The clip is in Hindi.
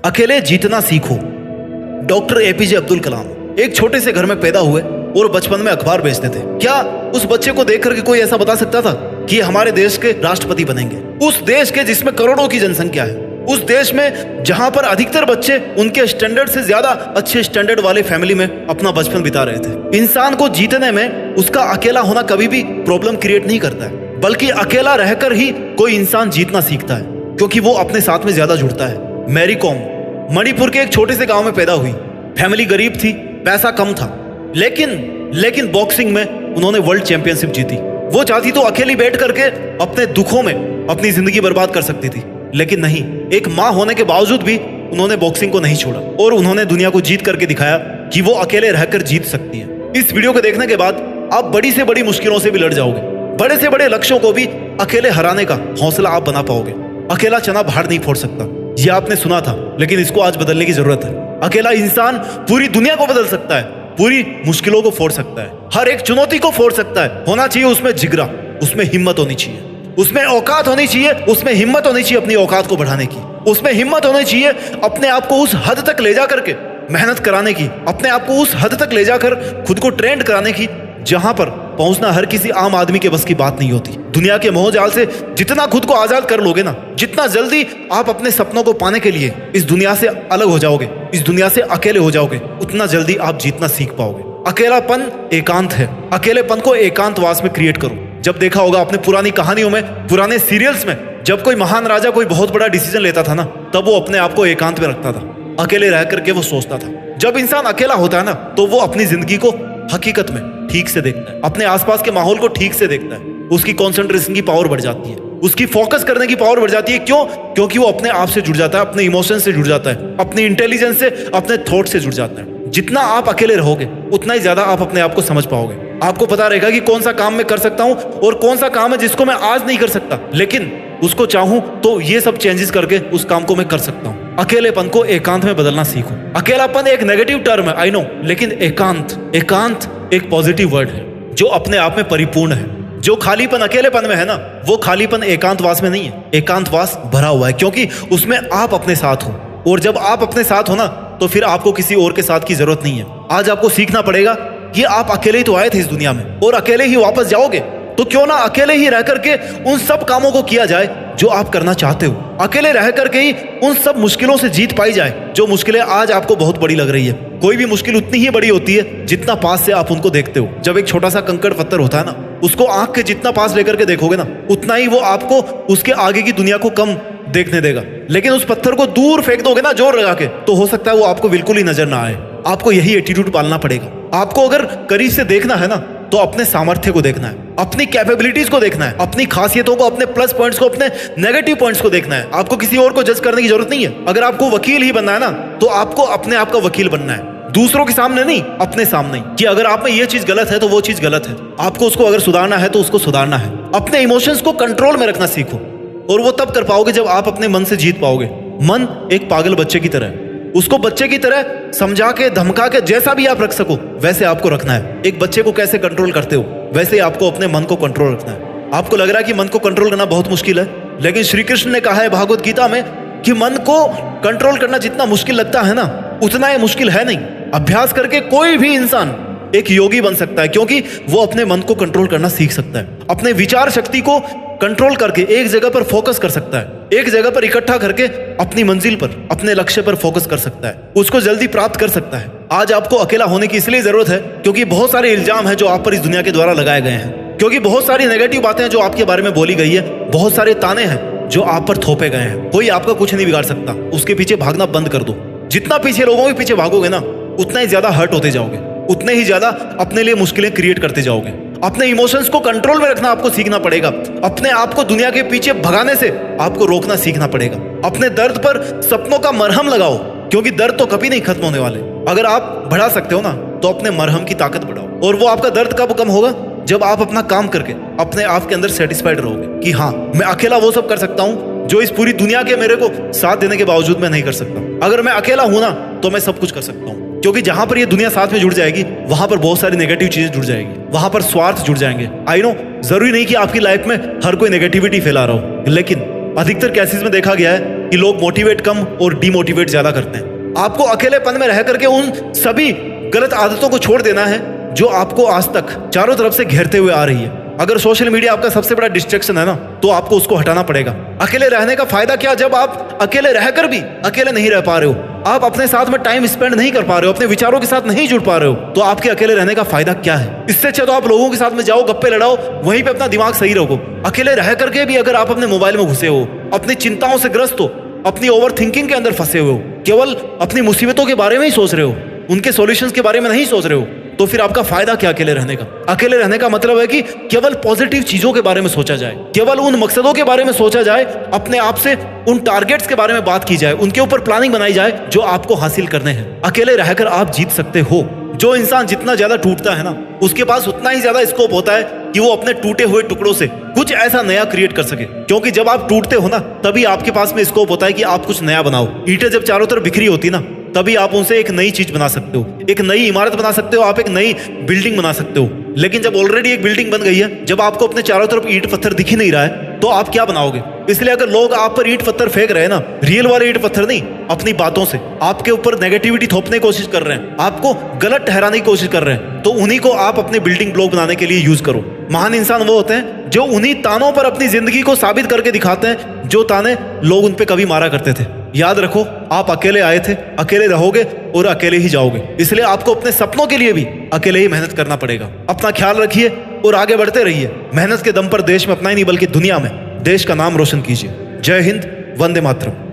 अकेले जीतना सीखो। डॉक्टर एपीजे अब्दुल कलाम एक छोटे से घर में पैदा हुए और बचपन में अखबार बेचते थे। क्या उस बच्चे को देख करके कोई ऐसा बता सकता था कि हमारे देश के राष्ट्रपति बनेंगे? उस देश के जिसमें करोड़ों की जनसंख्या है, उस देश में जहां पर अधिकतर बच्चे उनके स्टैंडर्ड से ज्यादा अच्छे स्टैंडर्ड वाले फैमिली में अपना बचपन बिता रहे थे। इंसान को जीतने में उसका अकेला होना कभी भी प्रॉब्लम क्रिएट नहीं करता है, बल्कि अकेला रहकर ही कोई इंसान जीतना सीखता है, क्योंकि वो अपने साथ में ज्यादा जुड़ता है। मैरी कॉम मणिपुर के एक छोटे से गांव में पैदा हुई। फैमिली गरीब थी, पैसा कम था, लेकिन बॉक्सिंग में उन्होंने वर्ल्ड चैंपियनशिप जीती। वो चाहती तो अकेली बैठ करके अपने दुखों में अपनी जिंदगी बर्बाद कर सकती थी, लेकिन नहीं, एक माँ होने के बावजूद भी उन्होंने बॉक्सिंग को नहीं छोड़ा और उन्होंने दुनिया को जीत करके दिखाया कि वो अकेले रहकर जीत सकती है। इस वीडियो को देखने के बाद आप बड़ी से बड़ी मुश्किलों से भी लड़ जाओगे, बड़े से बड़े लक्ष्यों को भी अकेले हराने का हौसला आप बना पाओगे। अकेला चना बाहर नहीं फोड़ सकता, ये आपने सुना था, लेकिन इसको आज बदलने की जरूरत है। अकेला इंसान पूरी दुनिया को बदल सकता है, पूरी मुश्किलों को फोड़ सकता है, हर एक चुनौती को फोड़ सकता है। होना चाहिए उसमें जिगरा, उसमें हिम्मत होनी चाहिए, उसमें औकात होनी चाहिए, उसमें हिम्मत होनी चाहिए अपनी औकात को बढ़ाने की, उसमें हिम्मत होनी चाहिए अपने आप को उस हद तक ले जा करके मेहनत कराने की, अपने आप को उस हद तक ले जाकर खुद को ट्रेंड कराने की जहां पर पहुंचना हर किसी आम आदमी के बस की बात नहीं होती। दुनिया के मोहजाल से जितना खुद को आजाद कर लोगे ना, जितना जल्दी आप अपने सपनों को पाने के लिए इस दुनिया से अलग हो जाओगे, इस दुनिया से अकेले हो जाओगे, उतना जल्दी आप जीतना सीख पाओगे। अकेलापन एकांत है, अकेलेपन को एकांतवास में क्रिएट करो। जब देखा होगा अपने पुरानी कहानियों में, पुराने सीरियल्स में, जब कोई महान राजा कोई बहुत बड़ा डिसीजन लेता था ना, तब वो अपने आप को एकांत में रखता था, अकेले रह करके वो सोचता था। जब इंसान अकेला होता है ना, तो वो अपनी जिंदगी को हकीकत में ठीक से देखता है, अपने आसपास के माहौल को ठीक से देखता है। उसकी कंसंट्रेशन की पावर बढ़ जाती है, उसकी फोकस करने की पावर बढ़ जाती है। क्यों? क्योंकि वो अपने आप से जुड़ जाता है, अपने इमोशन से जुड़ जाता है, अपनी इंटेलिजेंस से, अपने थॉट से जुड़ जाता है। जितना आप अकेले रहोगे उतना ही ज्यादा आप अपने आप को समझ पाओगे। आपको पता रहेगा कि कौन सा काम मैं कर सकता हूं और कौन सा काम है जिसको मैं आज नहीं कर सकता, लेकिन उसको चाहूं तो ये सब चेंजेस करके उस काम को मैं कर सकता हूं। अकेलेपन को एकांत में बदलना सीखो। अकेलापन एक नेगेटिव टर्म है, आई नो, लेकिन एकांत एक पॉजिटिव वर्ड है जो अपने आप में परिपूर्ण है। जो खालीपन अकेलेपन में है ना, वो खालीपन एकांतवास में नहीं है, एकांतवास भरा हुआ है, क्योंकि उसमें आप अपने साथ हो। और जब आप अपने साथ हो ना, तो फिर आपको किसी और के साथ की जरूरत नहीं है। आज आपको सीखना पड़ेगा कि आप अकेले ही तो आए थे इस दुनिया में और अकेले ही वापस जाओगे, तो क्यों ना अकेले ही रह करके उन सब कामों को किया जाए जो आप करना चाहते हो। अकेले रह करके ही उन सब मुश्किलों से जीत पाई जाए जो मुश्किलें आज आपको बहुत बड़ी लग रही है। कोई भी मुश्किल उतनी ही बड़ी होती है जितना पास से आप उनको देखते हो। जब एक छोटा सा कंकड़ पत्थर होता है ना, उसको आंख के जितना पास लेकर के देखोगे ना, उतना ही वो आपको उसके आगे की दुनिया को कम देखने देगा। लेकिन उस पत्थर को दूर फेंक दोगे ना जोर लगा के, तो हो सकता है वो आपको बिल्कुल ही नजर ना आए। आपको यही एटीट्यूड पालना पड़ेगा। आपको अगर करीब से देखना है ना, तो अपने सामर्थ्य को देखना है, अपनी कैपेबिलिटीज को देखना है, अपनी खासियतों को, अपने प्लस पॉइंट्स को, अपने नेगेटिव पॉइंट्स को देखना है। आपको किसी और को जज करने की जरूरत नहीं है। अगर आपको वकील ही बनना है ना, तो आपको अपने आप का वकील बनना है, दूसरों के सामने नहीं, अपने सामने ही, कि अगर आप में ये चीज गलत है तो वो चीज गलत है। आपको उसको अगर सुधारना है तो उसको सुधारना है। अपने इमोशंस को कंट्रोल में रखना सीखो, और वो तब कर पाओगे जब आप अपने मन से जीत पाओगे। मन एक पागल बच्चे की तरह है, उसको बच्चे की तरह समझा के, धमका के, जैसा भी आप रख सको वैसे आपको रखना है। एक बच्चे को कैसे कंट्रोल करते हो, वैसे आपको अपने मन को कंट्रोल रखना है। आपको लग रहा है कि मन को कंट्रोल करना बहुत मुश्किल है, लेकिन श्री कृष्ण ने कहा है भागवत गीता में कि मन को कंट्रोल करना जितना मुश्किल लगता है ना, उतना ये मुश्किल है नहीं। अभ्यास करके कोई भी इंसान एक योगी बन सकता है, क्योंकि वो अपने मन को कंट्रोल करना सीख सकता है। अपने विचार शक्ति को कंट्रोल करके एक जगह पर फोकस कर सकता है, एक जगह पर इकट्ठा करके अपनी मंजिल पर, अपने लक्ष्य पर फोकस कर सकता है, उसको जल्दी प्राप्त कर सकता है। आज आपको अकेला होने की इसलिए जरूरत है क्योंकि बहुत सारे इल्जाम हैं जो आप पर इस दुनिया के द्वारा लगाए गए हैं, क्योंकि बहुत सारी नेगेटिव बातें हैं जो आपके बारे में बोली गई है, बहुत सारे ताने हैं जो आप पर थोपे गए हैं। कोई आपका कुछ नहीं बिगाड़ सकता, उसके पीछे भागना बंद कर दो। जितना पीछे लोगों के पीछे भागोगे ना, उतना ही ज्यादा हर्ट होते जाओगे, उतने ही ज्यादा अपने लिए मुश्किलें क्रिएट करते जाओगे। अपने इमोशंस को कंट्रोल में रखना आपको सीखना पड़ेगा। अपने आप को दुनिया के पीछे भगाने से आपको रोकना सीखना पड़ेगा। अपने दर्द पर सपनों का मरहम लगाओ, क्योंकि दर्द तो कभी नहीं खत्म होने वाले। अगर आप बढ़ा सकते हो ना, तो अपने मरहम की ताकत बढ़ाओ। और वो आपका दर्द कब कम होगा? जब आप अपना काम करके अपने आप के अंदर सेटिस्फाइड रहोगे कि हाँ, मैं अकेला वो सब कर सकता हूँ जो इस पूरी दुनिया के मेरे को साथ देने के बावजूद मैं नहीं कर सकता। अगर मैं अकेला हूं ना, तो मैं सब कुछ कर सकता हूँ, क्योंकि जहां पर ये दुनिया साथ में जुड़ जाएगी, वहां पर बहुत सारी नेगेटिव चीजें जुड़ जाएगी, वहां पर स्वार्थ जुड़ जाएंगे। आई नो, जरूरी नहीं कि आपकी लाइफ में हर कोई नेगेटिविटी फैला रहा हो, लेकिन अधिकतर केसेस में देखा गया है कि लोग मोटिवेट कम और डीमोटिवेट ज्यादा करते हैं। आपको अकेलेपन में रह करके उन सभी गलत आदतों को छोड़ देना है जो आपको आज तक चारों तरफ से घेरते हुए आ रही है। अगर सोशल मीडिया आपका सबसे बड़ा डिस्ट्रैक्शन है ना, तो आपको उसको हटाना पड़ेगा। अकेले रहने का फायदा क्या, जब आप अकेले रहकर भी अकेले नहीं रह पा रहे हो, आप अपने साथ में टाइम स्पेंड नहीं कर पा रहे हो, अपने विचारों के साथ नहीं जुड़ पा रहे हो, तो आपके अकेले रहने का फायदा क्या है? इससे अच्छा तो आप लोगों के साथ में जाओ, गप्पे लड़ाओ, वहीं पे अपना दिमाग सही रखो। अकेले रह करके भी अगर आप अपने मोबाइल में घुसे हो, अपनी चिंताओं से ग्रस्त हो, अपनी ओवर थिंकिंग के अंदर फंसे हुए हो, केवल अपनी मुसीबतों के बारे में ही सोच रहे हो, उनके सॉल्यूशंस के बारे में नहीं सोच रहे हो, तो फिर आपका फायदा क्या अकेले रहने का? अकेले रहने का मतलब है कि केवल पॉजिटिव चीजों के बारे में सोचा जाए, केवल उन मकसदों के बारे में सोचा जाए, अपने आप से उन टारगेट्स के बारे में बात की जाए, उनके ऊपर प्लानिंग बनाई जाए जो आपको हासिल करने हैं। अकेले रहकर आप जीत सकते हो। जो इंसान जितना ज्यादा टूटता है ना, उसके पास उतना ही ज्यादा स्कोप होता है कि वो अपने टूटे हुए टुकड़ों से कुछ ऐसा नया क्रिएट कर सके। क्योंकि जब आप टूटते हो ना, तभी आपके पास में स्कोप होता है कि आप कुछ नया बनाओ। ईंटें जब चारों तरफ बिखरी होती ना, तभी आप उनसे एक नई चीज बना सकते हो, एक नई इमारत बना सकते हो, आप एक नई बिल्डिंग बना सकते हो। लेकिन जब ऑलरेडी एक बिल्डिंग बन गई है, जब आपको अपने चारों तरफ ईंट पत्थर दिख ही नहीं रहा है, तो आप क्या बनाओगे? इसलिए अगर लोग आप पर ईंट पत्थर फेंक रहे हैं ना, रियल वाले ईंट पत्थर नहीं, अपनी बातों से आपके ऊपर नेगेटिविटी थोपने की कोशिश कर रहे हैं, आपको गलत ठहराने की कोशिश कर रहे हैं, तो उन्हीं को आप अपने बिल्डिंग ब्लॉक बनाने के लिए यूज करो। महान इंसान वो होते हैं जो उन्हीं तानों पर अपनी जिंदगी को साबित करके दिखाते हैं जो ताने लोग उन पे कभी मारा करते थे। याद रखो, आप अकेले आए थे, अकेले रहोगे और अकेले ही जाओगे। इसलिए आपको अपने सपनों के लिए भी अकेले ही मेहनत करना पड़ेगा। अपना ख्याल रखिए और आगे बढ़ते रहिए। मेहनत के दम पर देश में अपना ही नहीं बल्कि दुनिया में देश का नाम रोशन कीजिए। जय हिंद, वंदे मातरम।